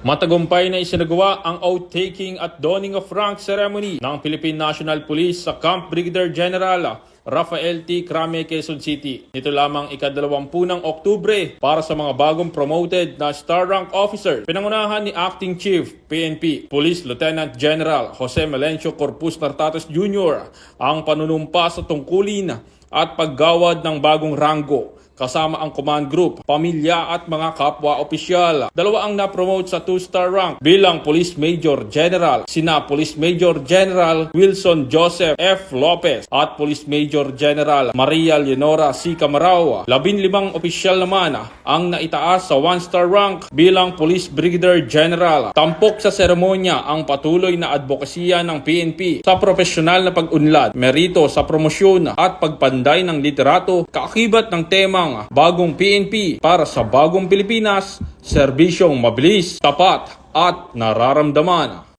Matagumpay na isinagawa ang oath-taking at donning of rank ceremony ng Philippine National Police sa Camp Brigadier General Rafael T. Crame, Quezon City. Nito lamang ika-20 ng Oktubre para sa mga bagong promoted na Star Rank Officer. Pinangunahan ni Acting Chief PNP Police Lieutenant General Jose Melencio Corpus Nartates Jr. ang panunumpa sa tungkulin at paggawad ng bagong ranggo kasama ang command group, pamilya at mga kapwa-opisyal. Dalawa ang na-promote sa 2-star rank bilang Police Major General, sina Police Major General Wilson Joseph F. Lopez at Police Major General Maria Leonora C. Camarao. 15 opisyal naman ang naitaas sa 1-star rank bilang Police Brigadier General. Tampok sa seremonya ang patuloy na advokasya ng PNP sa profesional na pag-unlad, merito sa promosyon at pagpanday ng literato, kaakibat ng tema Bagong PNP para sa bagong Pilipinas, serbisyong mabilis, tapat at nararamdaman.